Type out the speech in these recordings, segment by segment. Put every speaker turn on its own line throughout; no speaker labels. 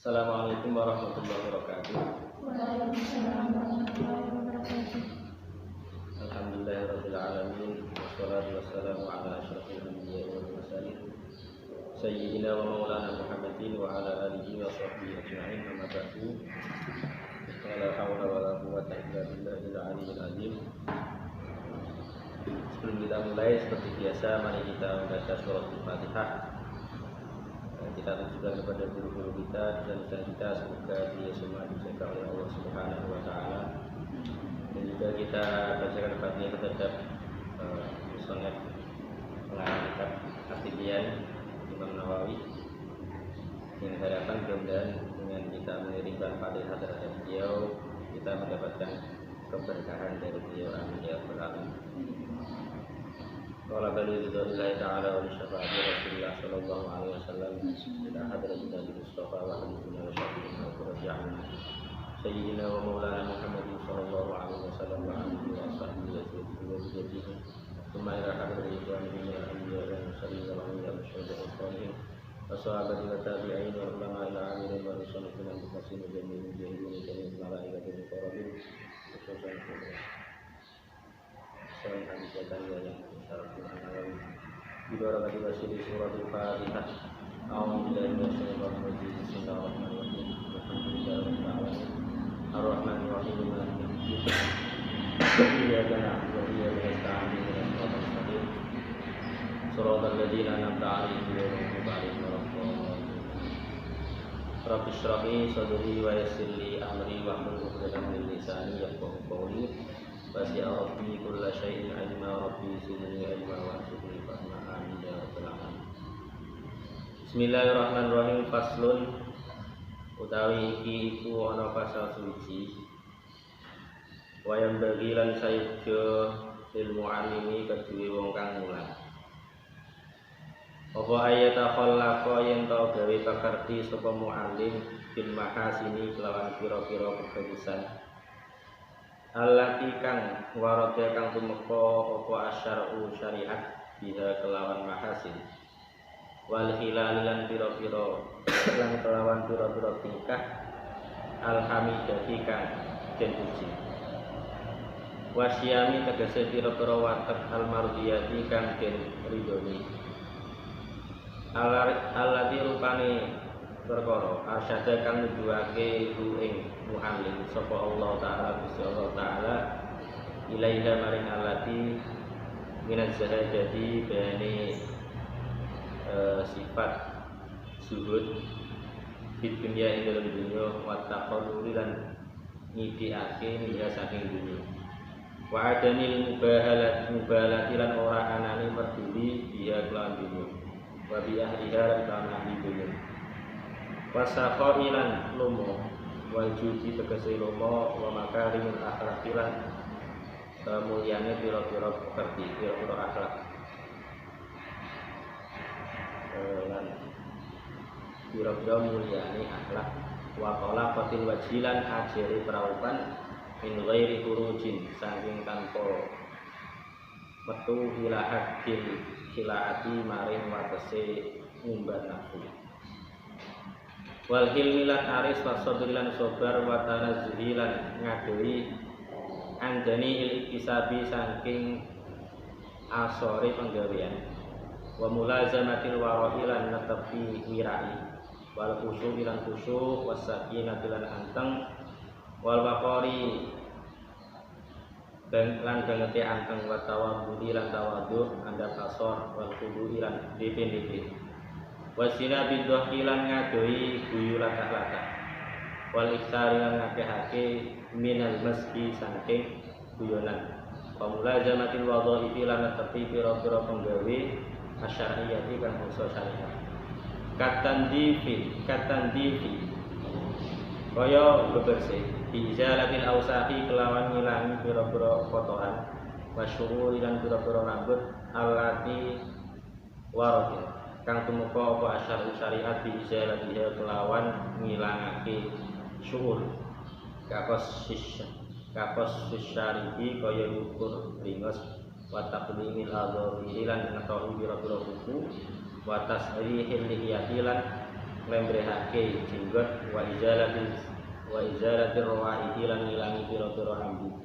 Assalamualaikum warahmatullahi wabarakatuh.
Waalaikumsalam warahmatullahi wabarakatuh.
Alhamdulillahirabbil alamin wassalatu wassalamu ala asyrofil anbiya'i wal mursalin sayyidina wa maulana Muhammadin wa ala alihi wa sahbihi ajma'in. Amma ba'du. La haula wala quwwata illa billahil aliyyil azim. Sebelum kita mulai, seperti biasa, mari kita membaca surat Al-Fatihah. Kita tujukan kepada guru-guru kita dan kita, semoga dia semua dijaga oleh Allah Subhanahu wa taala. Dan juga kita bacakan Fatihah terhadap musannaf pengarang kitab At-Tibyan Imam Nawawi. Dengan harapan mudah-mudahan dengan kita mengirimkan Fatihah terhadap beliau, kita mendapatkan keberkahan dari beliau. Amin ya rabbal alamin. Qala billahi ta'ala wa syafa'ati Rasulullah sallallahu alaihi wasallam ila hadratin Nabi Mustafa wa habibina wa syafi'ina wa rafi'ina sayyidina wa maulana Muhammadin sallallahu alaihi wasallam wa alihi wa sahbihi wa jadihi thumma ila hadratin Ibrahim wa anbiya wa mursalin wa anbiya wa syuhada wa salihin wa sahabati wa tabi'in wa ulama ila amirin wa rusulin wa muqassin wa jami'in jahidin wa jami'in malaikatin muqarrabin wa sahbihi Salam hadisatan yang Al-Quran Nawawi Bibarakati wasili surat Al-Fatihah A'udzubillahi minasyaitonir rajim Bismillahirrahmanirrahim Alhamdulillahirabbil alamin Ar-Rahmanir Rahim Maliki yaumiddin Iyyaka na'budu wa iyyaka nasta'in ihdinas siratal mustaqim Shiratal ladzina an'amta 'alaihim ghairil maghdubi 'alaihim waladdallin Rabbi shrah li sadri wa yassir li amri wahlul 'uqdatam min lisani yafqahu qawli Wasi'a Rabbi kulla syai'in ilma Rabbi zidni ilma wa syukri fahma amin ya rabbal alamin. Bismillahirrahmanirrahim. Faslun utawi iki iku ana pasal suci. Wayang bagi lan sayujo ilmu alimi kedue wong kang mulang. Apa ayat khallaqa yen ta gawe pakarti sapa muallim bil mahasini kelawan pira-pira kebagusan. Allati kang warada kang tumeka apa asyar'u syariat biha kelawan mahasin wal hilal lan pira-pira lan kelawan pira-pira tingkah alhamidati kang den puji wasyami tegese pira-pira watek almardiyati kang den ridhoni allati rupane perkara arsyada kang nuduhake ing muallim sapa Allah taala Gusti Allah taala ilaiha maring allati minaz zahadati bani sifat zuhud di dunia ing dalam dunia wa taqalluri lan ngidikake minha saking dunia wa adanil mubalati lan ora anane peduli dia kelan dunia wa bi ahliha lan ahli dunia wasaqailan lumo wal judi tegese lumo wa makarimul akhlaqilan mulyane pira-pira pekerti pira-pira akhlak lan pira-pira mulyane akhlak wa qala qatil wajilan ajri praupan min ghairi khurujin saking tanpa metu hilahadil hilaati maring watese ngumbat nafsu wal hilmilan aris wasodrilan sobar watana zuhilan ngadui anjani ikisabi saking asori penggawean wa mulazamatil warohilan netepi wirai wal khusu ilan khusu wasakinatilan anteng wal waqori lan bangete anteng watawa budi lan tawadu anda kasor wal kudu ilan dipin wasina bidhahilan ngadoi guyu latah-latah wal iksari lan ngakehake minal meski saking guyonan pamulazamatil wadhaifi lan tepi pira-pira penggawe asyariyati kang basa syariat katandifi kaya bebersih bizalatil ausaqi kelawan ngilangi pira-pira kotoran wasyuhuri lan pira-pira rambut allati waradin kang tumeka apa asyarul syariat bi izalatiha kelawan ngilangake syuhur kapos syarihi kaya ukur ringos wa taqlimil adhari lan ngetohi pira-pira buku wa tasrihil lihiyati lan lembrehake jenggot wa izalati rawaihi lan ngilangi pira-pira ambu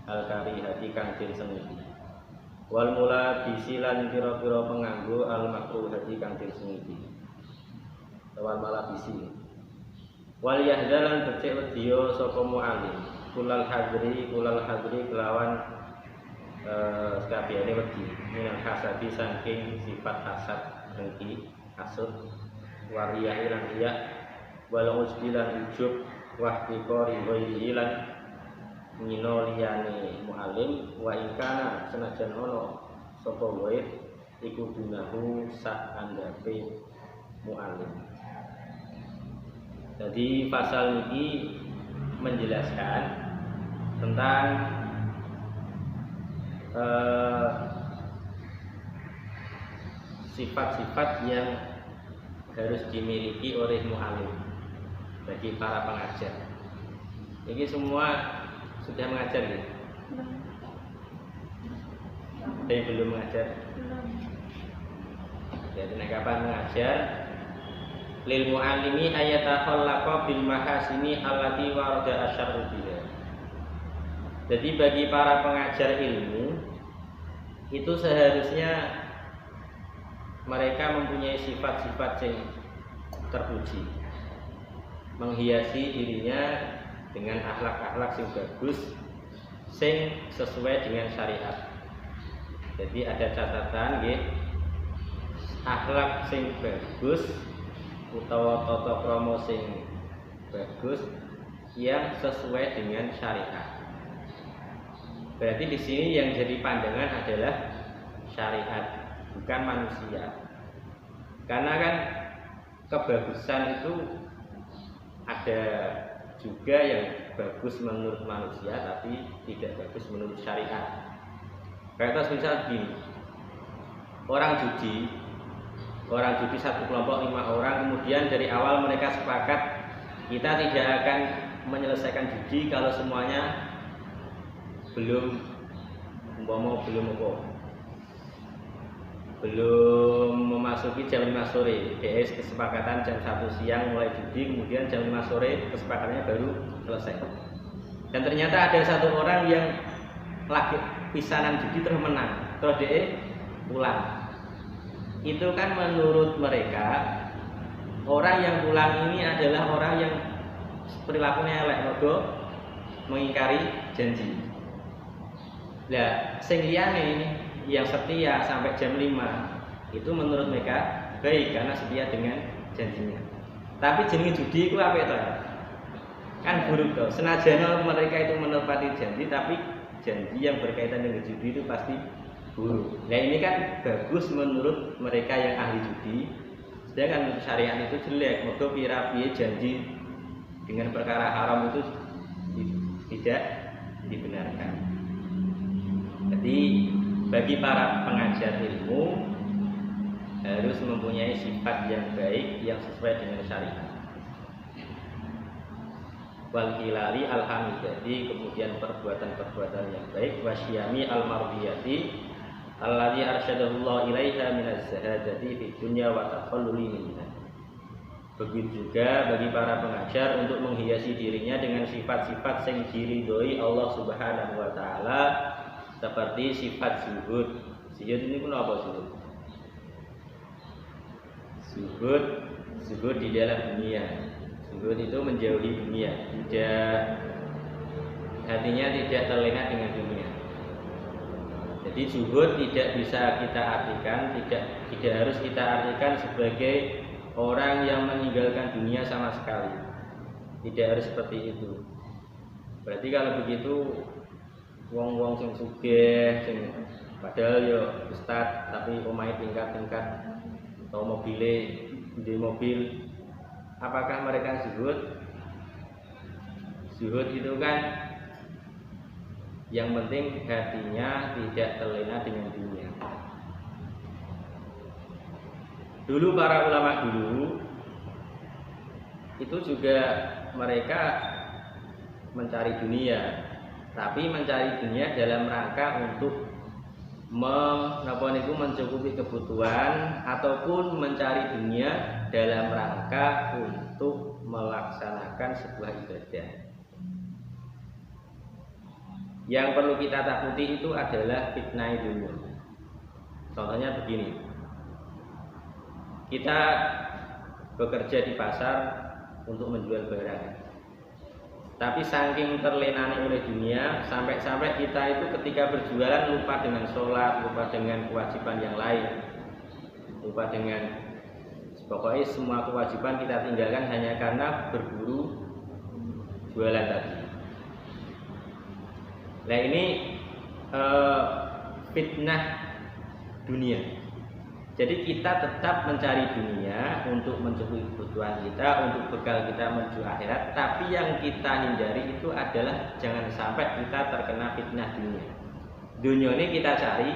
al karihati kang disenengi wal mula bisilan pira-pira penganggo al makruhati kang disenengi wal mala bisi wal yahdalan becik wedya sapa mu'alim kulal hadri kelawan sekabehane wedi minal hasadi saking sifat hasad dengki hasud wariyahi lan riya wal ujbilan ujub wahtiqori ghairihi lan ngino liyane mu'alim wa ingkana senajan ono sapa wae iku dunahu sak andhape mu'alim. Jadi pasal ini menjelaskan tentang sifat-sifat yang harus dimiliki oleh mu'alim bagi para pengajar. Ini semua sudah mengajar ya? Ada yang belum mengajar? Jadi kapan mengajar? Lil mu'alimi ayatakhallaqa bil mahasini allati warada asyarru biha. Jadi bagi para pengajar ilmu itu seharusnya mereka mempunyai sifat-sifat yang terpuji, menghiasi dirinya dengan akhlak-akhlak yang bagus, sing sesuai dengan syariat. Jadi ada catatan, nggih, akhlak sing bagus utawa tata krama sing bagus yang sesuai dengan syariat. Berarti di sini yang jadi pandangan adalah syariat, bukan manusia. Karena kan kebagusan itu ada juga yang bagus menurut manusia tapi tidak bagus menurut syariat. Kayak misal begini, orang judi satu kelompok 5 orang, kemudian dari awal mereka sepakat kita tidak akan menyelesaikan judi kalau semuanya belum memasuki jam 5 sore. DS kesepakatan jam 1 siang mulai judi, kemudian jam 5 sore kesepakatannya baru selesai. Dan ternyata ada satu orang yang lagi pisanan judi terus menang, terus dia pulang. Itu kan menurut mereka orang yang pulang ini adalah orang yang perilakunya elek, mergo mengingkari janji. Lah, sing liyane yang setia sampai jam 5 itu menurut mereka baik karena setia dengan janjinya. Tapi jenenge judi iku apik to? Kan buruk to. Senajan mereka itu menepati janji, tapi janji yang berkaitan dengan judi itu pasti buruk. Nah, ini kan bagus menurut mereka yang ahli judi. Sedangkan syariat itu jelek. Mergo pira-piye janji dengan perkara haram itu tidak dibenarkan. Jadi bagi para pengajar ilmu harus mempunyai sifat yang baik yang sesuai dengan syariat. Wal hilali alhamidati, kemudian perbuatan-perbuatan yang baik, wasyami al-mardiyati alladzi arsyadallahu ilaiha minaz zahadati fid dunya wa taqalluli minha. Begitu juga bagi para pengajar untuk menghiasi dirinya dengan sifat-sifat yang diridhoi Allah Subhanahu wa taala, seperti sifat zuhud. Zuhud ini pun apa zuhud? Zuhud di dalam dunia. Zuhud itu menjauhi dunia, hatinya tidak terlena dengan dunia. Jadi zuhud tidak bisa kita artikan, tidak harus kita artikan sebagai orang yang meninggalkan dunia sama sekali. Tidak harus seperti itu. Berarti kalau begitu wong-wong sing sugih, sing padahal yo ustaz tapi omahe tingkat-tingkat atau di mobil, apakah mereka zuhud? Zuhud itu kan yang penting hatinya tidak terlena dengan dunia. Dulu para ulama dulu itu juga mereka mencari dunia, tapi mencari dunia dalam rangka untuk mencukupi kebutuhan ataupun mencari dunia dalam rangka untuk melaksanakan sebuah ibadah. Yang perlu kita takuti itu adalah fitnah dunia. Contohnya begini, kita bekerja di pasar untuk menjual barang, tapi saking terlenani oleh dunia sampai-sampai kita itu ketika berjualan lupa dengan sholat, lupa dengan kewajiban yang lain, lupa dengan pokoknya semua kewajiban kita tinggalkan hanya karena berburu jualan tadi. Nah ini fitnah dunia. Jadi kita tetap mencari dunia untuk mencukupi kebutuhan kita, untuk bekal kita menuju akhirat. Tapi yang kita hindari itu adalah jangan sampai kita terkena fitnah dunia. Dunia ini kita cari,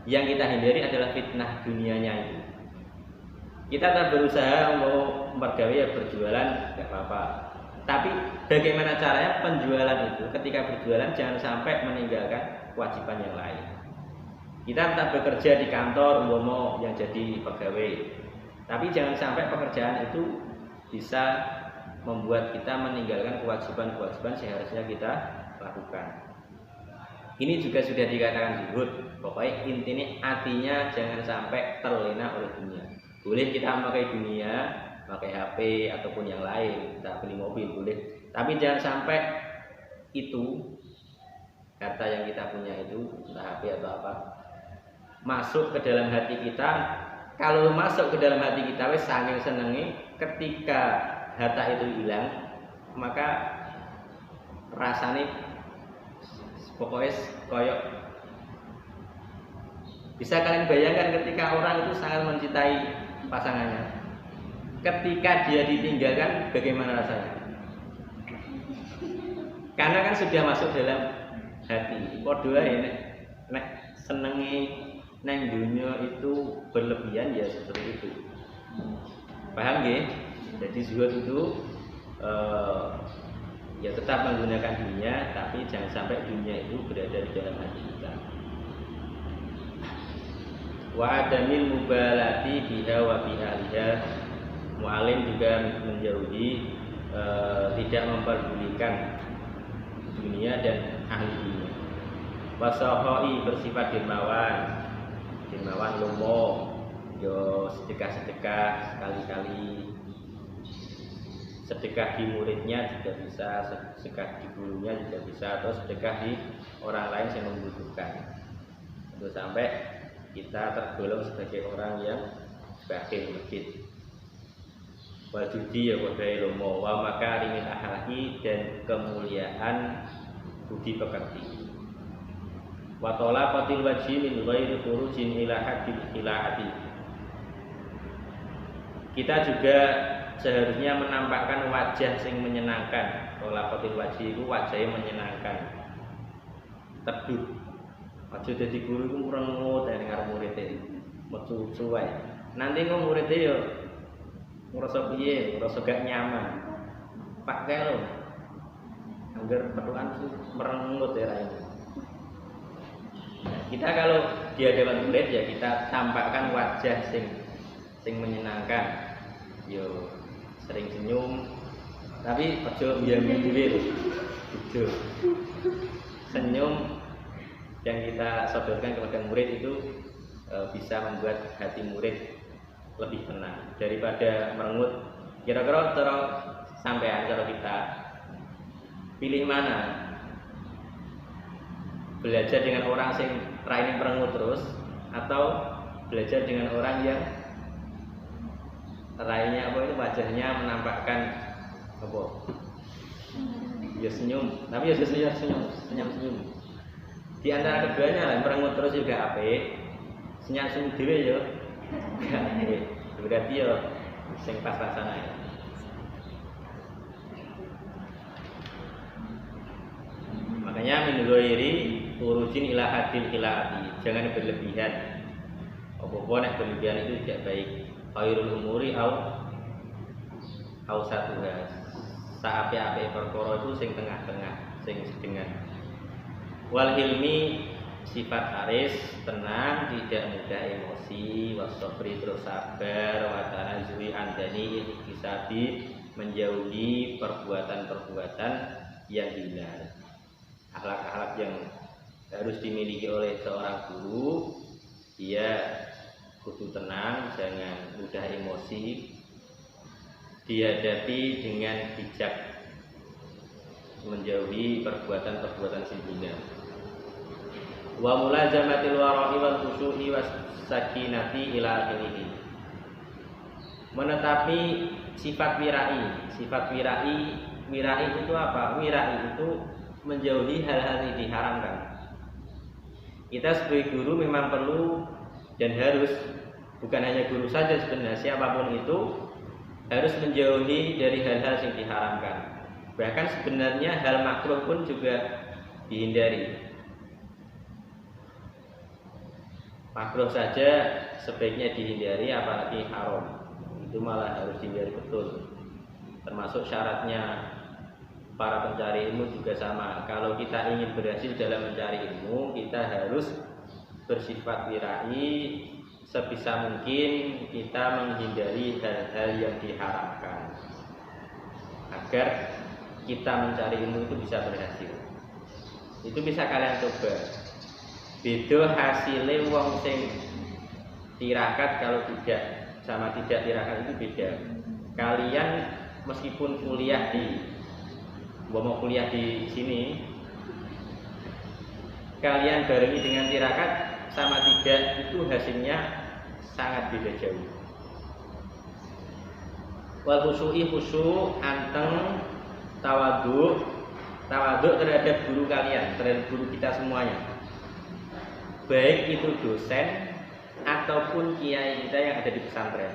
yang kita hindari adalah fitnah dunianya itu. Kita tetap berusaha mau bergawe ya berjualan, nggak apa-apa. Tapi bagaimana caranya penjualan itu ketika berjualan jangan sampai meninggalkan kewajiban yang lain. Kita tetap bekerja di kantor mau yang jadi pegawai, tapi jangan sampai pekerjaan itu bisa membuat kita meninggalkan kewajiban-kewajiban seharusnya kita lakukan. Ini juga sudah dikatakan zuhud. Pokoknya intinya artinya jangan sampai terlena oleh dunia. Boleh kita memakai dunia, pakai HP ataupun yang lain, kita beli mobil boleh, tapi jangan sampai itu harta yang kita punya itu entah HP atau apa masuk ke dalam hati kita. Kalau masuk ke dalam hati kita wes saking senengi, ketika harta itu hilang maka rasanya pokoknya koyok. Bisa kalian bayangkan ketika orang itu sangat mencintai pasangannya, ketika dia ditinggalkan bagaimana rasanya? Karena kan sudah masuk dalam hati. Podo ya nek senengi neng dunia itu berlebihan ya seperti itu. Paham nggih? Jadi zuhud itu ya tetap menggunakan dunia, tapi jangan sampai dunia itu berada di dalam hati kita. Wa adamil mubalati biha wa bi'aliha. Mu'alim juga menjauhi tidak memperdulikan dunia dan ahli dunia. Wasahoi bersifat dermawan lomo, yo sedekah-sedekah sekali-kali. Sedekah di muridnya juga bisa, sedekah di gurunya juga bisa, atau sedekah di orang lain yang membutuhkan. Untuk sampai kita tergolong sebagai orang yang bakhil masjid. Wajudi ya wadai lomo wa makarimil akhlaqi dan kemuliaan budi pekerti. Wa talaqatil wajhi min ghairi khurujin ila haqqil ilahati. Kita juga seharusnya menampakkan wajah yang menyenangkan. Talaqatil wajhi itu wajahnya menyenangkan, teduh. Aja dadi guru iku merengut ngarep murid-e, metu-metu wae. Nanti kok murid-e yo ngrasa piye, ngrasa gak nyaman. Pak kae lho. Angger petukan merengut ya ini. Kita kalau di hadapan murid ya kita tampakkan wajah sing menyenangkan. Yo sering senyum, tapi aja mbiyen dhewe. Gitu. Senyum yang kita sodorkan kepada murid itu bisa membuat hati murid lebih tenang daripada merengut. Kira-kira cara sampean cara kita pilih mana? Belajar dengan orang sing raine merengut terus atau belajar dengan orang yang raine apa itu wajahnya menampakkan apa? Ya senyum, tapi ya senyum. Di antara keduanya lah, merengut terus juga apik, senyum dhewe ya. Berarti ya sing pas rasane. Makanya min ghairi urujin ila hadil ilahati, jangan berlebihan. Apa-apa nek berlebihan itu tidak baik. Khairul umuri au satuha. Saapi-api perkara itu sing tengah-tengah, sing sedengan. Wal ilmi sifat haris, tenang, tidak mudah emosi, wasobri terus sabar, watanazui andani ikhtisabi, menjauhi perbuatan-perbuatan yang hina. Akhlak-akhlak yang harus dimiliki oleh seorang guru, dia kudu tenang, jangan mudah emosi, dihadapi dengan bijak, menjauhi perbuatan-perbuatan hina. Wa mulazamatil wara'i wal khusyu'i was sakinati ila akhirih. Menetapi sifat wirai. Sifat wirai itu apa? Wirai itu menjauhi hal-hal yang diharamkan. Kita sebagai guru memang perlu dan harus, bukan hanya guru saja sebenarnya, siapapun itu harus menjauhi dari hal-hal yang diharamkan. Bahkan sebenarnya hal makruh pun juga dihindari. Makruh saja sebaiknya dihindari, apalagi haram. Itu malah harus dihindari betul. Termasuk syaratnya para pencari ilmu juga sama. Kalau kita ingin berhasil dalam mencari ilmu, kita harus bersifat wirai, sebisa mungkin kita menghindari hal-hal yang diharamkan agar kita mencari ilmu itu bisa berhasil. Itu bisa kalian coba. Beda hasilnya wong sing tirakat kalau tidak sama tidak tirakat itu beda. Kalian meskipun kuliah mau kuliah di sini, kalian barengi dengan tirakat sama tidak itu hasilnya sangat beda jauh. Wal khusyu'i khusyuk, anteng, tawadhu terhadap guru kalian, terhadap guru kita semuanya. Baik itu dosen ataupun kiai kita yang ada di pesantren.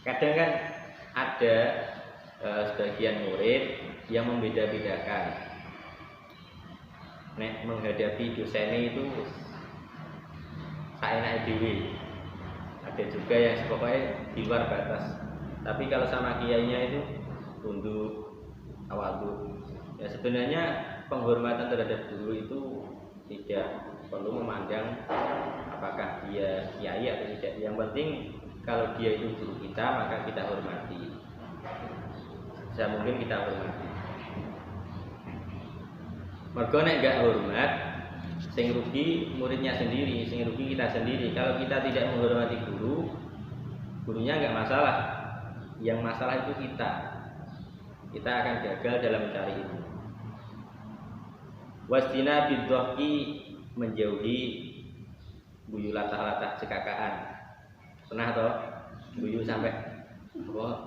Kadang kan ada sebagian murid yang membeda-bedakan. Nek menghadapi dosennya itu saenake dhewe. Ada juga yang pokoknya di luar batas. Tapi kalau sama kiainya itu tunduk, tawadhu. Ya sebenarnya penghormatan terhadap guru itu tidak perlu memandang apakah dia kiai atau tidak. Yang penting kalau dia itu guru kita, maka kita hormati. Bisa mungkin kita hormati. Mergo nek gak hormat, sing rugi muridnya sendiri, sing rugi kita sendiri. Kalau kita tidak menghormati guru, gurunya enggak masalah. Yang masalah itu kita. Kita akan gagal dalam mencari ilmu. Wasdina bidhaqi, menjauhi guyu latah-latah cekakaan. Pernah toh guyu sampai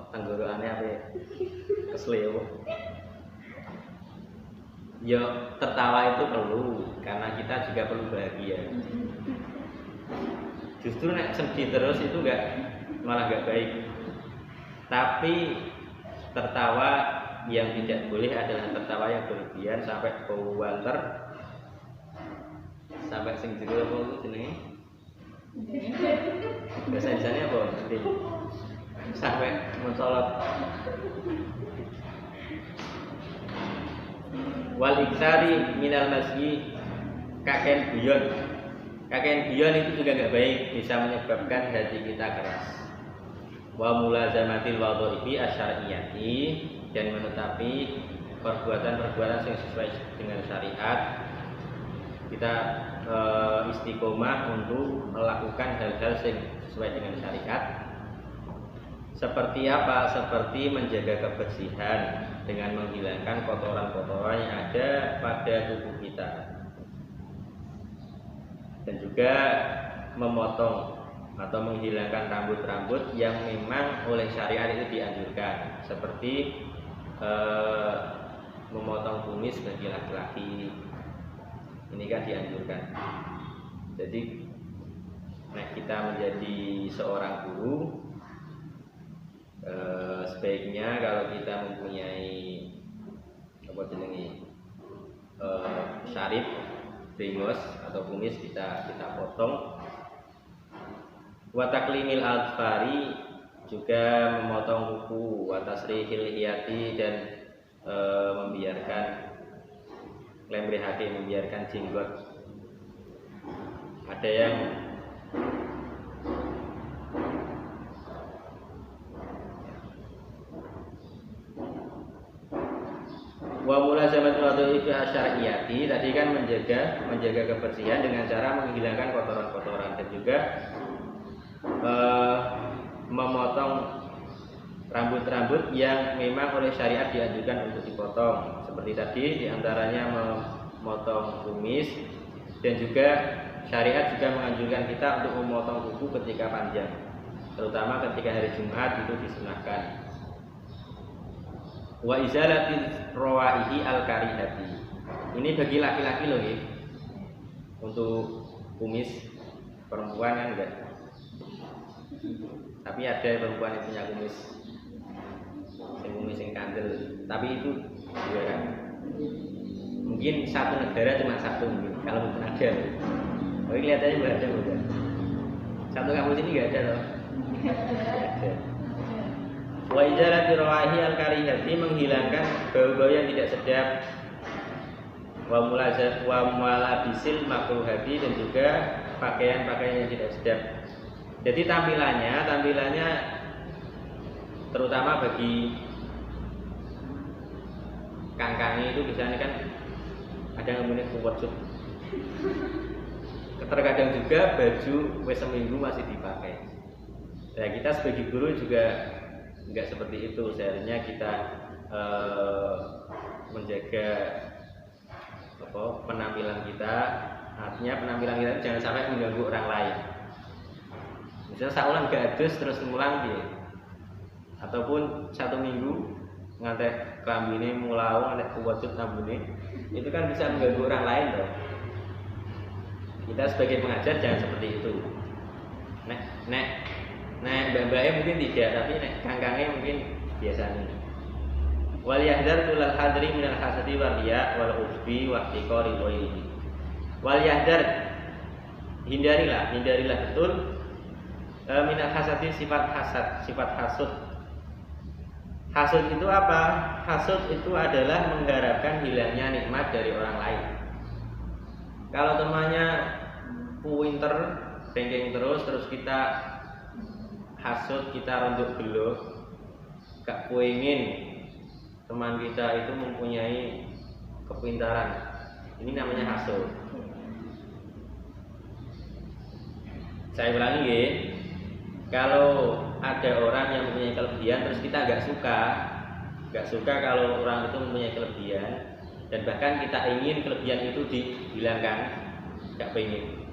tenggorokannya apa kesleo. Ya tertawa itu perlu, karena kita juga perlu bahagia. Justru nek sedih terus itu malah gak baik. Tapi tertawa yang tidak boleh adalah tertawa yang berlebihan sampai kewanter, sampai sing jero apa jenenge? Bahasa-bahasanya apa? Sampai mencolot. Wal iksari minal masyi, kakek guyon. Kakek guyon itu juga enggak baik, bisa menyebabkan hati kita keras. Wa mulazamatil wadhifi asyariyati, dan menetapi perbuatan-perbuatan yang sesuai dengan syariat. Kita istiqomah untuk melakukan hal-hal yang sesuai dengan syariat. Seperti apa? Seperti menjaga kebersihan dengan menghilangkan kotoran-kotoran yang ada pada tubuh kita, dan juga memotong atau menghilangkan rambut-rambut yang memang oleh syariat itu dianjurkan, seperti memotong kumis bagi laki-laki. Ini kan dianjurkan. Jadi kita menjadi seorang guru, sebaiknya kalau kita mempunyai apa jenenge syarif, bengos atau kumis kita potong. Wa taklimil alfari, juga memotong kuku, wa tasrihil hiyati, dan membiarkan lembrehati, membiarkan jenggot. Ada yang wa mulazamatul wudu'i fi asyariyati, tadi kan menjaga kebersihan dengan cara menghilangkan kotoran-kotoran dan juga memotong rambut-rambut yang memang oleh syariat dianjurkan untuk dipotong. Seperti tadi diantaranya memotong kumis, dan juga syariat juga menganjurkan kita untuk memotong kuku ketika panjang, terutama ketika hari Jumat itu disunahkan. Wa izalatil rawaihi al-karihati. Ini bagi laki-laki loh ya. Untuk kumis, perempuan kan enggak. Tapi ada perempuan yang punya kumis yang kandel, tapi itu jarang. Mungkin satu negara cuma satu mungkin, kalau mungkin ada. Tapi kelihatannya nggak ada bukan? Satu kampus ini nggak ada loh. Nggak ada. Wa izalati rawaihi al-karihati, menghilangkan bau-bau yang tidak sedap. Wa malabisil makruhati, dan juga pakaian-pakaian yang tidak sedap. Jadi tampilannya terutama bagi kangkangnya itu biasanya kan ada yang namanya kuwajut. Terkadang juga baju wes seminggu masih dipakai. Nah, kita sebagai guru juga enggak seperti itu. Seharusnya kita menjaga penampilan kita. Artinya penampilan kita jangan sampai mengganggu orang lain. Misalnya saulan gak adus terus ngulang dia, ataupun satu minggu ngantek klambine mulau, ngantek kuwajut rambune, itu kan bisa mengganggu orang lain loh. Kita sebagai pengajar jangan seperti itu. Nek mbak-mbaknya mungkin tidak, tapi nek kangkangnya mungkin biasanya. Wal yahdar tulal hadri minal hasadi wal riya wal usbi wa ihtiqari ghairihi. Wal yahdar, hindarilah betul minal hasadi, sifat hasud. Hasud itu apa? Hasud itu adalah mengharapkan hilangnya nikmat dari orang lain. Kalau temannya pinter, ranking terus kita hasud, kita rontok gelo, gak pengen teman kita itu mempunyai kepintaran. Ini namanya hasud. Saya ulangi ya. Kalau ada orang yang mempunyai kelebihan terus kita nggak suka kalau orang itu mempunyai kelebihan, dan bahkan kita ingin kelebihan itu dihilangkan, nggak pengen,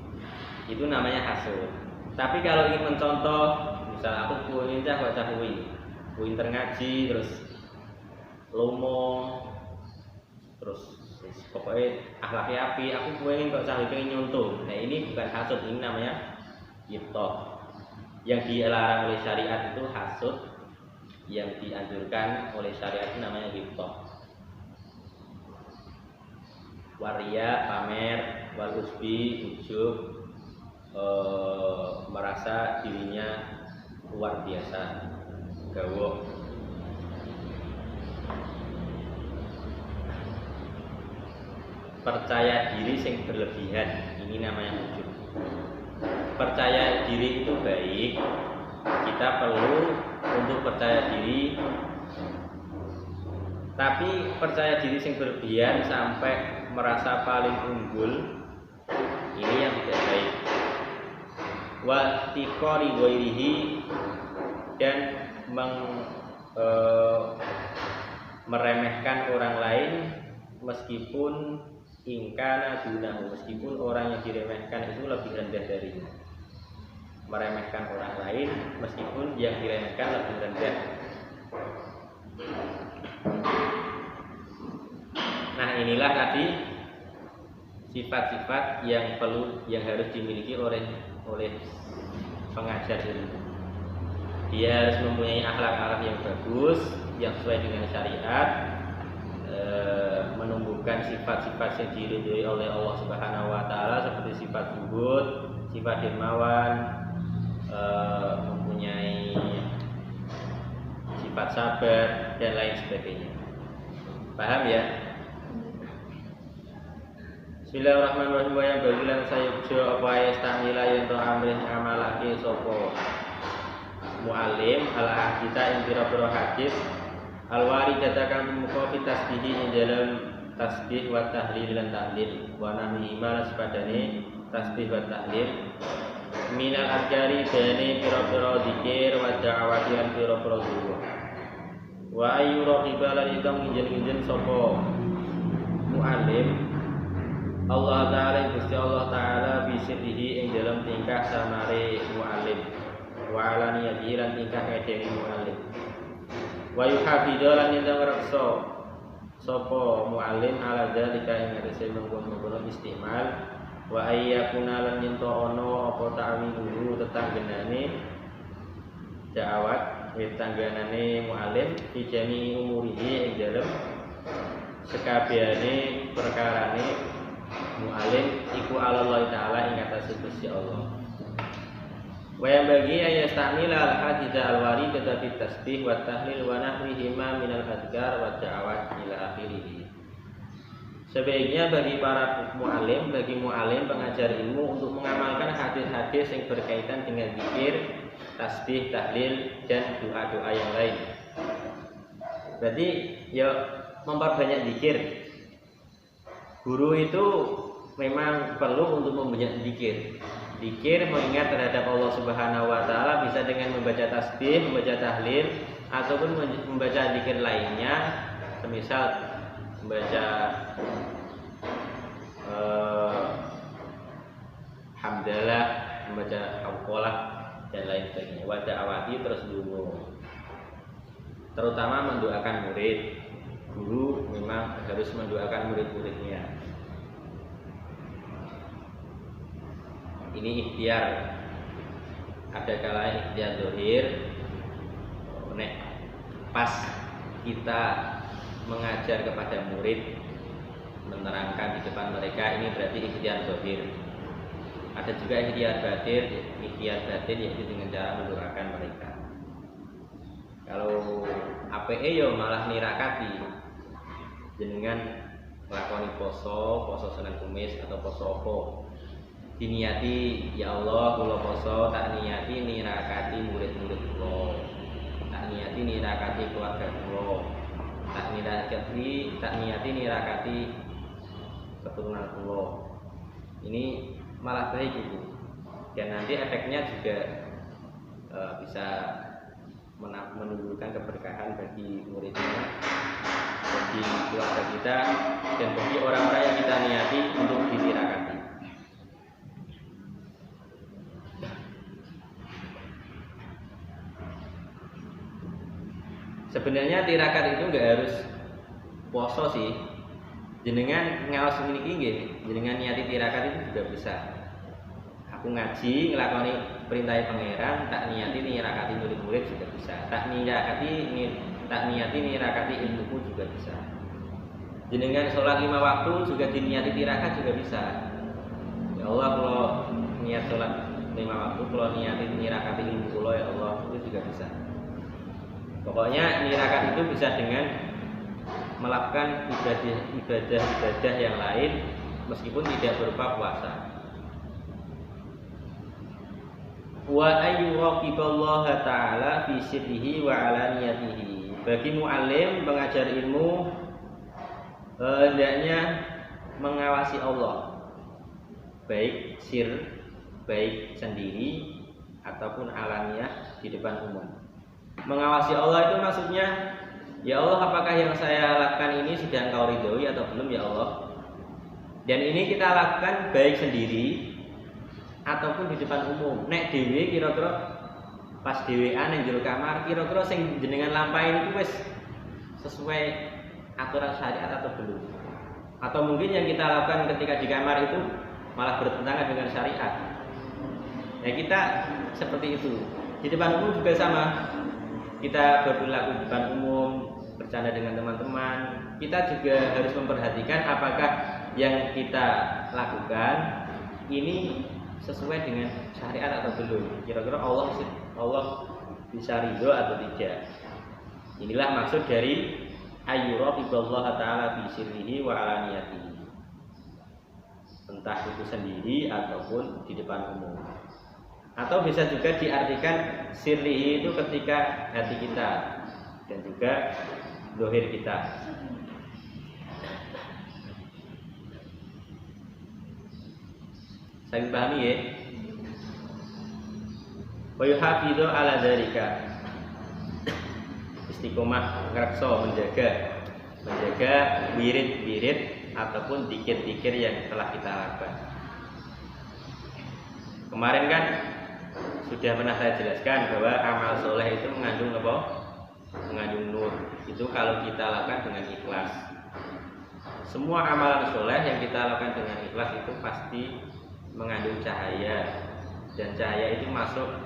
itu namanya hasud. Tapi kalau ingin mencontoh, misal aku ingin pinter ngaji, terus lomo, terus pokoknya akhlaknya api, aku ingin kok pengen nyontoh. Nah ini bukan hasud, ini namanya ghibthah. Yang dilarang oleh syariat itu hasud, yang dianjurkan oleh syariat itu namanya ghibthah. Waria, pamer, wal usbi, ujub, merasa dirinya luar biasa, gawok. Percaya diri sing berlebihan, ini namanya ujub. Percaya diri itu baik, kita perlu untuk percaya diri, tapi percaya diri yang berlebihan sampai merasa paling unggul, ini yang tidak baik. Wa ihtiqari ghairihi, dan meremehkan orang lain meskipun ingkana dunahu, meskipun orang yang diremehkan itu lebih rendah darinya. Meremehkan orang lain meskipun yang diremehkan lebih rendah. Nah, inilah tadi sifat-sifat yang harus dimiliki oleh pengajar ini. Dia harus mempunyai akhlak-akhlak yang bagus, yang sesuai dengan syariat, menumbuhkan sifat-sifat yang diridhoi oleh Allah Subhanahu wa taala, seperti sifat zuhud, sifat dermawan, mempunyai sifat sabar dan lain sebagainya. Paham ya? Bismillahirrahmanirrahim. Wa yang bagilan sayubjo apa yastamila yen to amrih amalake sapa muallim al haditha ing pira-pira hadis al waridata kang tumeka fi tasbih ing dalam tasbih wa tahlil lan tahlil wa nahwi iman sepadane tasbih wa tahlil minal adjari dene pira-pira zikir wa da'awati lan pira-pira doa wa ayu raqibalan itang injen-injen sapa muallim Allah Ta'ala Gusti Allah Ta'ala bisirihi ing dalam tingkah samare muallim wa alaniyati lan tingkah ngedeni muallim wa yuhafidhu lan yen ngreksa sapa muallim ala dzalika ing atase mengkono-kono istimal wa ayyakuna lan yen to ana apa ta'wilu tetanggenane da'awat tetanggenane muallim ijani umurihi ing dalem sekabehane perkarane mu'alim iku Allah Ta'ala ing atase Gusti Allah. Wa yang bagi ayat ta'mila al-haditha al-waridata fi tasbih wa tahlil wa nahwihima minal adhkar wa da'awat ila akhirih. Sebaiknya bagi para mu'alim, bagi mu'alim pengajar ilmu untuk mengamalkan hadis-hadis yang berkaitan dengan zikir, tasbih, tahlil dan doa-doa yang lain. Berarti ya memperbanyak zikir. Guru itu memang perlu untuk membanyak zikir. Zikir mengingat terhadap Allah Subhanahu wa taala bisa dengan membaca tasbih, membaca tahlil ataupun membaca zikir lainnya, semisal membaca hamdalah, membaca auqalah dan lain sebagainya. Wa da'awati terus dulu. Terutama mendoakan murid. Guru memang harus mendoakan murid-muridnya. Ini ikhtiar. Ada kalanya ikhtiar zahir. Nek pas kita mengajar kepada murid, menerangkan di depan mereka, ini berarti ikhtiar zahir. Ada juga ikhtiar batin yaitu dengan cara mendoakan mereka. Kalau APE yo malah nirakati jenengan lakoni poso Senin Kamis atau poso apa diniati ya Allah kula poso tak niati nirakati murid-murid kula, tak niati nirakati keluarga kula, tak niati nirakati keturunan kula. Ini malah baik itu, dan nanti efeknya juga bisa menimbulkan keberkahan bagi muridnya, bagi keluarga kita, dan bagi orang-orang yang kita niati untuk ditirakati. Sebenarnya tirakat itu nggak harus poso sih. Jenengan ngaos niki nggih, jenengan niati tirakat itu juga bisa. Aku ngaji ngelakoni perintah pangeran, tak niati nirakati murid-murid juga bisa. Tak niati nirakati ilmuku juga bisa. Jenengan sholat 5 waktu juga diniati tirakat juga bisa. Ya Allah, kalau niat sholat 5 waktu, kalau niati nirakati ilmu kula ya Allah, itu juga bisa. Pokoknya nirakat itu bisa dengan melakukan ibadah yang lain meskipun tidak berupa puasa. Wa ayyuraqiballaha ta'ala fi sirrihi wa alaniyatihi. Bagi muallim pengajar ilmu hendaknya mengawasi Allah, baik sir, baik sendiri ataupun alaniyah di depan umum. Mengawasi Allah itu maksudnya, ya Allah, apakah yang saya lakukan ini sudah Engkau ridhoi atau belum ya Allah? Dan ini kita lakukan baik sendiri ataupun di depan umum. Nek dhewe kira-kira pas dhewean ning jero kamar, kira-kira sing jenengan lampahi niku wis sesuai aturan syariat atau belum? Atau mungkin yang kita lakukan ketika di kamar itu malah bertentangan dengan syariat. Ya kita seperti itu. Di depan umum juga sama. Kita berperilaku di depan umum, bercanda dengan teman-teman. Kita juga harus memperhatikan apakah yang kita lakukan ini sesuai dengan syariat atau belum. Kira-kira Allah bisa ridho atau tidak. Inilah maksud dari ayyuraqiballaha ta'ala fi sirrihi wa alaniyatihi. entah itu sendiri ataupun di depan umum. Atau bisa juga diartikan sirrihi itu ketika hati kita dan juga zahir kita. Saya pahami ya. Wa yuhafidhu ala dzalika. Istiqomah ngrekso menjaga wirid-wirid ataupun zikir-zikir yang telah kita lakukan. Kemarin kan sudah pernah saya jelaskan bahwa amal soleh itu mengandung apa? Mengandung nur. Itu kalau kita lakukan dengan ikhlas. Semua amalan soleh yang kita lakukan dengan ikhlas itu pasti mengandung cahaya, dan cahaya itu masuk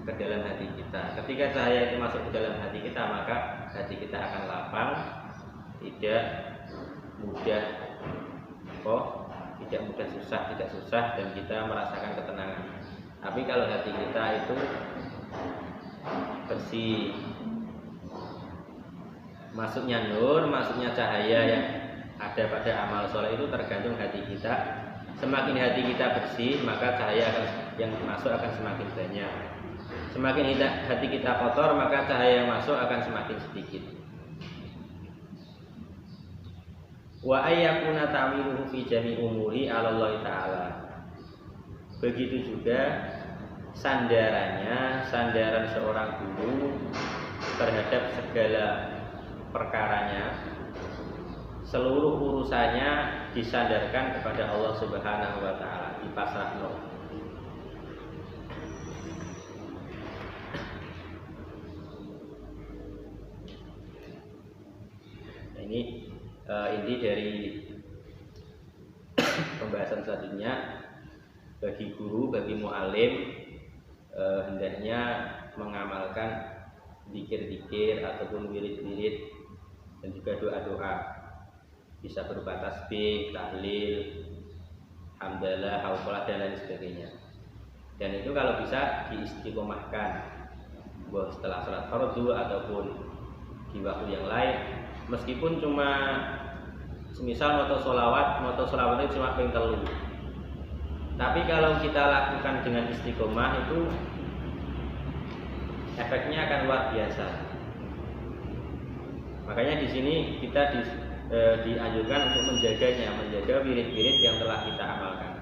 ke dalam hati kita. Ketika cahaya itu masuk ke dalam hati kita, maka hati kita akan lapang, tidak mudah susah, dan kita merasakan ketenangan. Tapi kalau hati kita itu bersih, masuknya nur, masuknya cahaya yang ada pada amal soleh itu tergantung hati kita. Semakin hati kita bersih, maka cahaya yang masuk akan semakin banyak. Semakin hati kita kotor, maka cahaya yang masuk akan semakin sedikit. Wa ayyakuna ta'miluhu fi jami' umuri 'ala Allah Ta'ala. Begitu juga sandaran seorang guru terhadap segala perkaranya, seluruh urusannya disandarkan kepada Allah Subhanahu wa Ta'ala, dipasrahno. Nah, ini inti dari pembahasan selanjutnya. Bagi guru, bagi mu'alim, hendaknya mengamalkan zikir-zikir ataupun wirid-wirid dan juga doa-doa. Bisa berupa tasbih, tahlil, hamdalah, hauqalah dan lain sebagainya. Dan itu kalau bisa diistiqomahkan, bahwa setelah salat fardu ataupun di waktu yang lain, meskipun cuma semisal moto sholawat itu cuma ping 3. Tapi kalau kita lakukan dengan istiqomah itu efeknya akan luar biasa. Makanya di sini kita dianjurkan untuk menjaga wirid-wirid yang telah kita amalkan.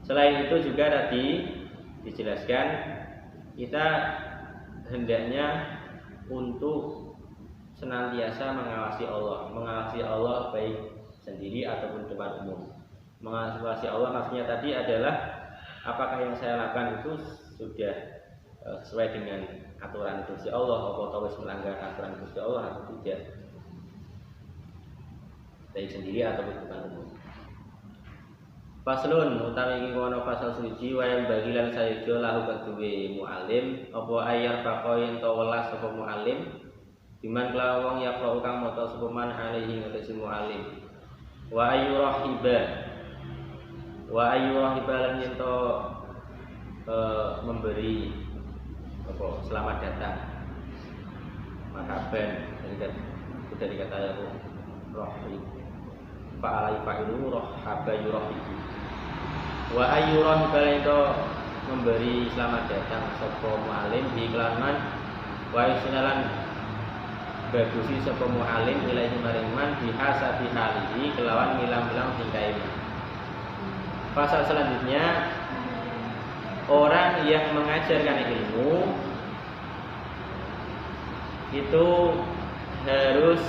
Selain itu juga tadi dijelaskan kita hendaknya untuk senantiasa mengawasi Allah baik sendiri ataupun depan umum. Mengawasi Allah maksudnya tadi adalah apakah yang saya lakukan itu sudah sesuai dengan aturan Gusti Allah, atau melanggar aturan Gusti Allah atau tidak, baik sendiri ataupun depan umum. Faslun utawi iki kono pasal suci wayang bagilan sayeja lahu kedue mualim apa ayar faqoyen to welas sapa mualim diman kelawong ya kang maca sapa man alaihi ngatasi mualim wa ayyurahiba lan yen to memberi apa selamat datang marhaban dari kata rohib fa'alai fa'ilu rohaba yurahibu wa ayyurahiba lan to memberi selamat datang sapa mualim di kelaman wa isnalan bagusi sapa mualim ilaihi maring man bihasabi halihi kelawan milang-milang tingkahe. Pasal selanjutnya, orang yang mengajarkan ilmu itu harus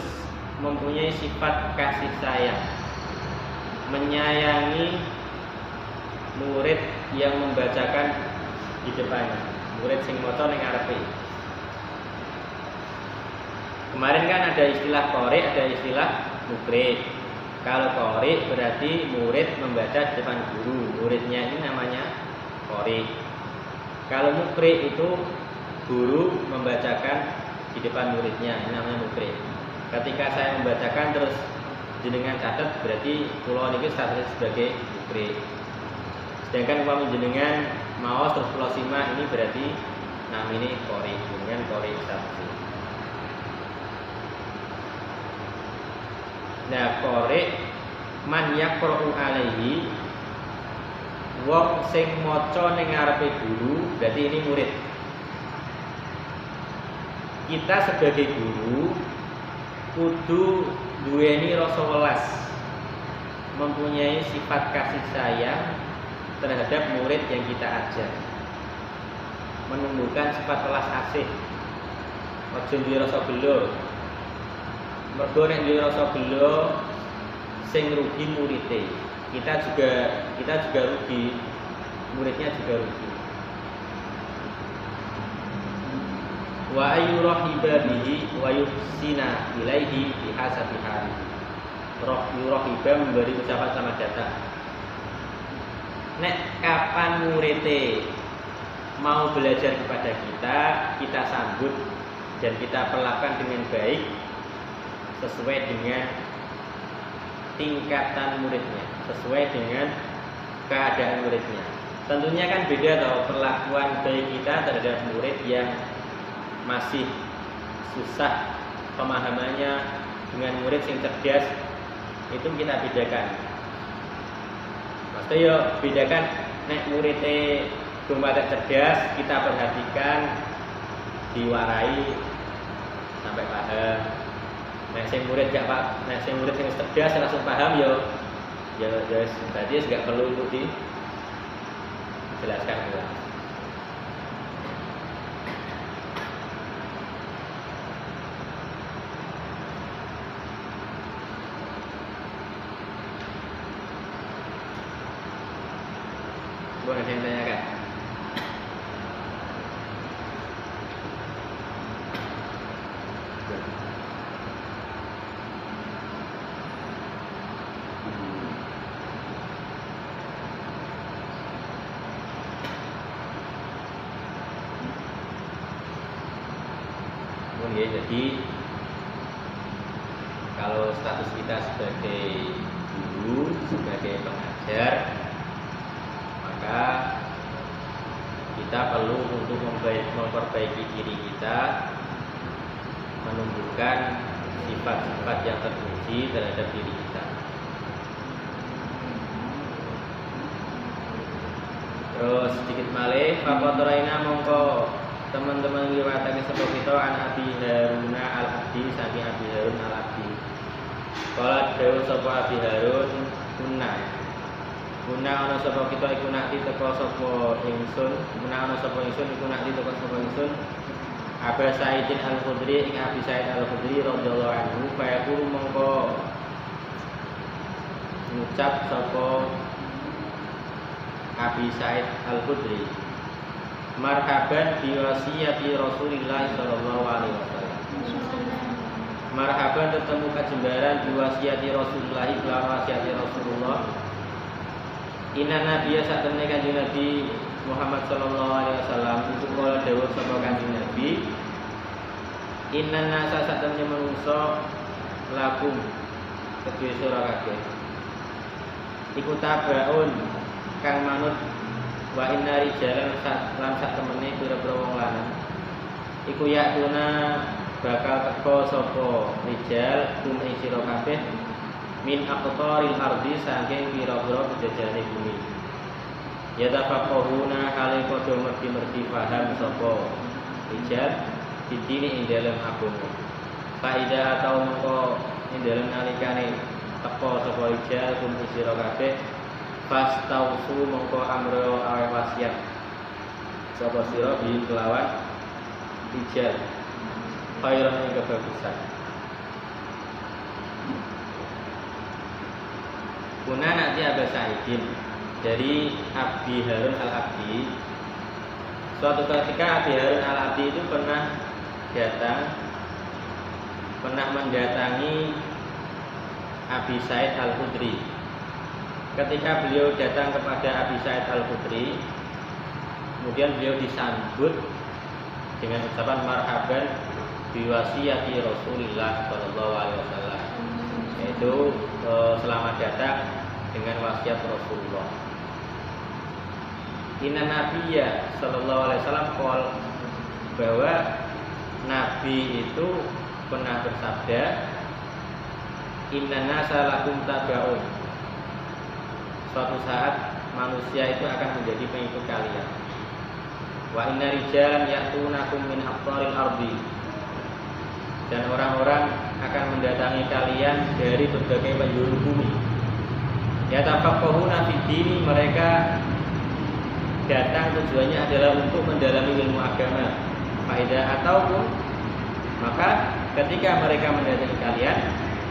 mempunyai sifat kasih sayang, menyayangi murid yang membacakan di depannya, murid sing maca ning ngarepe. Kemarin kan ada istilah qori, ada istilah muqri. Kalau qori berarti murid membaca di depan guru, muridnya ini namanya qori. Kalau muqri itu guru membacakan di depan muridnya, ini namanya muqri. Ketika saya membacakan terus jenengan catat, berarti kula niki status sebagai muqri. Sedangkan kalau jenengan maos terus kula simak, ini berarti namanya qori, jenengan qori status. Nah, qori man yaqra'u alaihi wong sing maca ning ngarepe guru, berarti ini murid. Kita sebagai guru kudu duweni rasa welas, mempunyai sifat kasih sayang terhadap murid yang kita ajar, menumbuhkan sifat welas asih. Aja duwe rasa gelo. Mergo nek duwe rasa gelo sing rugi muridé. Kita juga rugi, muridnya juga rugi. Wa ayyurahiba bihi wa yuhsina ilaihi bihasabi hali. Yurahiba memberi ucapan selamat datang. Nek kapan muridé mau belajar kepada kita sambut dan kita perlakukan dengan baik sesuai dengan tingkatan muridnya, sesuai dengan keadaan muridnya. Tentunya kan beda tau perlakuan baik kita terhadap murid yang masih susah pemahamannya dengan murid yang cerdas, itu kita bedakan. Maksudnya ya bedakan nek muridnya agak cerdas, kita perhatikan, diwarai sampai paham. Nek sing murid gak pak, nek sing murid sing cerdas langsung paham ya berarti gak perlu untuk dijelaskan ulang. Boleh yang tanyakan? Ya, jadi kalau status kita sebagai guru, sebagai pengajar, maka kita perlu untuk memperbaiki diri kita, menumbuhkan sifat-sifat yang terpuji terhadap diri kita. Terus sedikit malih, fakotoraina mongko teman-teman riwayatake sapa kita an Abi Harun al-Abdi saking Abi Harun al-Abdi. Kala dawuh sapa Abi Harun kunna ana sapa kita iku nak teko sapa ingsun, ana sapa ingsun iku nak teko sapa ingsun Abu Sa'id al-Khudri ing Abi Sa'id al-Khudri radhiyallahu anhu fayaqulu mongko ngucap sapa Abi Sa'id al-Khudri marhaban bi wasiyati Rasulillah sallallahu alaihi wasallam. Marhaban tetemu kajembaran bi wasiyati Rasulillah lan wasiyati Rasulullah. Inna nabiyya satemene Kanjeng Nabi Muhammad sallallahu alaihi wasallam itu kala dawuh sapa Kanjeng Nabi inna nasa satemene manungsa lakum kedue sira kabeh iku tabaun kang manut wa inna rijalan lan sak temene pira-pira wong lanang iku yakuna bakal teko sapa rijal kum ing sira kabeh min aqtaril ardi saking pira-pira jejane bumi ya tafaqahuna hale padha merti paham sapa rijal didini ing dalem agama faida atau mengko ing dalem nalikane teko sapa rijal kum ing sira kabeh fastausu mongko amro awe wasiat sapa sira bi kelawan ijal khairan ing kebagusan. Kuna nanti Abu Sa'idin dari Abi Harun al-Abdi. Suatu ketika Abi Harun al-Abdi itu pernah mendatangi Abi Sa'id al-Khudri. Ketika beliau datang kepada Abi Sa'id al-Khudri, kemudian beliau disambut dengan ucapan marhaban biwasiyati Rasulillah sallallahu alaihi wasallam, yaitu selamat datang dengan wasiat Rasulullah. Inna Nabiyya sallallahu alaihi wasallam qol, bahwa Nabi itu pernah bersabda, inna nasa lakum tabaun, suatu saat manusia itu akan menjadi pengikut kalian. Wa inna rijalan ya'tunakum min aqtaril ardi. Dan orang-orang akan mendatangi kalian dari berbagai penjuru bumi. Yatafaqahuna fid dini, mereka datang tujuannya adalah untuk mendalami ilmu agama. Faida ataupun, maka ketika mereka mendatangi kalian,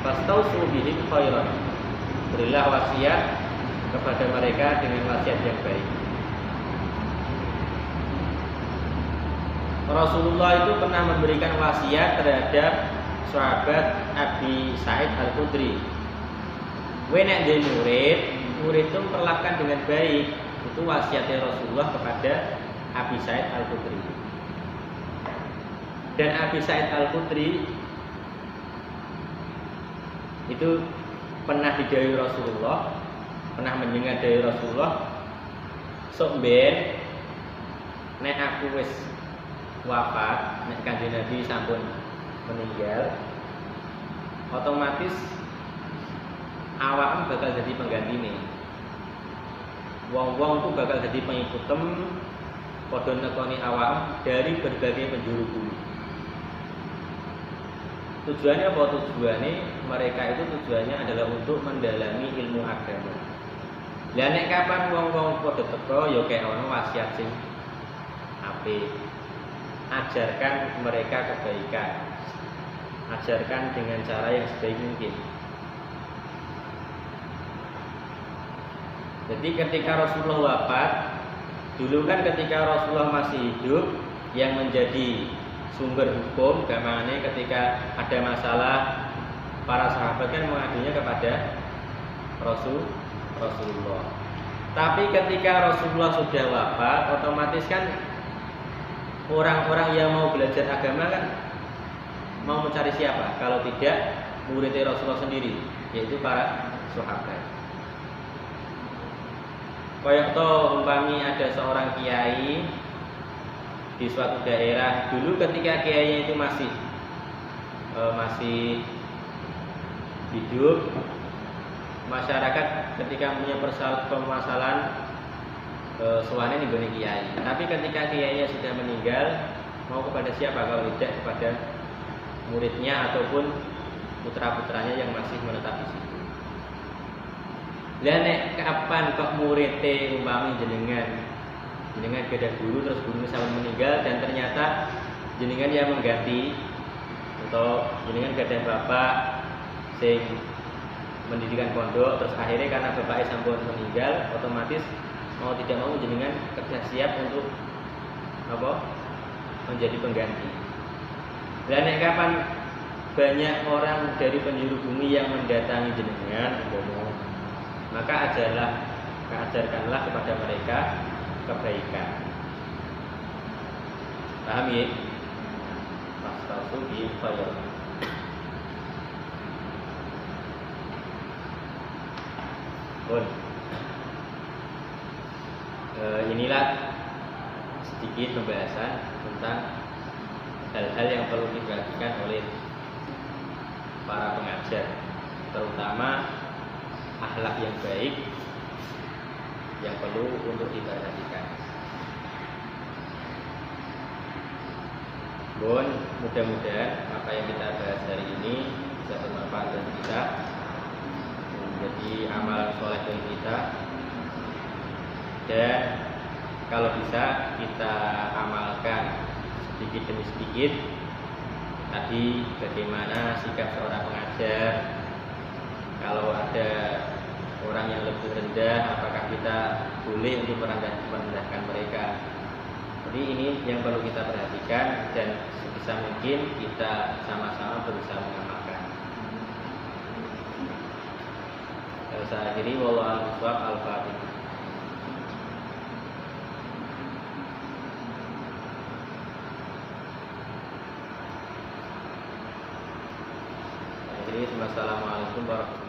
fastausu bihim khairan, berilah wasiat kepada mereka dengan wasiat yang baik. Rasulullah itu pernah memberikan wasiat terhadap sahabat Abi Sa'id Al-Khudri. Nek dia murid itu perlakukan dengan baik. Itu wasiatnya Rasulullah kepada Abi Sa'id Al-Khudri. Dan Abi Sa'id Al-Khudri itu pernah didhawuhi Rasulullah, pernah mendengar dari Rasulullah, sok ben nek aku wis wafat, nek Kanjeng Nabi sampun meninggal, otomatis awakmu bakal jadi penggantine. Wong-wong itu bakal jadi pengikutem padha nekoni awakmu dari berbagai penjuru bumi. Tujuannya apa? Tujuannya mereka itu tujuannya adalah untuk mendalami ilmu agama. Lah nek kapan wong-wong padha teka ya kaya ono wasiat sing apik. Ajarkan mereka kebaikan. Ajarkan dengan cara yang sebaik mungkin. Jadi ketika Rasulullah wafat, dulu kan ketika Rasulullah masih hidup, yang menjadi sumber hukum gamane ketika ada masalah, para sahabat kan mengadunya kepada Rasulullah. Tapi ketika Rasulullah sudah wafat, otomatis kan orang-orang yang mau belajar agama kan mau mencari siapa? Kalau tidak muridnya Rasulullah sendiri, yaitu para sahabat. Kayak toh umpami ada seorang kiai di suatu daerah, dulu ketika kiainya itu masih hidup, masyarakat ketika punya permasalahan soalnya nih gone kiai. Tapi ketika kiainya sudah meninggal, mau kepada siapa kalau tidak kepada muridnya ataupun putra-putranya yang masih menetap di situ. Lah nek kapan kok muridé umpami jenengan gadah guru, terus guru sampeyan meninggal dan ternyata jenengan yang mengganti, atau jenengan gadah bapak sing mendidikan pondok, terus akhirnya karena bapaknya sampun meninggal, otomatis mau tidak mau jenengan kerja siap untuk menjadi pengganti. Dan nek kapan banyak orang dari penjuru bumi yang mendatangi jenengan, maka ajarkanlah kepada mereka kebaikan. Paham ya? Fastausu bil khair. Inilah sedikit pembahasan tentang hal-hal yang perlu diperhatikan oleh para pengajar, terutama akhlak yang baik yang perlu untuk diperhatikan. Mudah-mudahan apa yang kita bahas hari ini bisa bermanfaat bagi kita, menjadi amalan soleh bagi kita, dan kalau bisa kita amalkan sedikit demi sedikit. Tadi bagaimana sikap seorang pengajar, kalau ada orang yang lebih rendah, apakah kita boleh untuk merendahkan mereka. Jadi ini yang perlu kita perhatikan dan sebisa mungkin kita sama-sama berusaha mengamalkan. Saya akhiri, wallahu a'lam bishawab. Al-Fatihah. Assalamualaikum warahmatullahi wabarakatuh.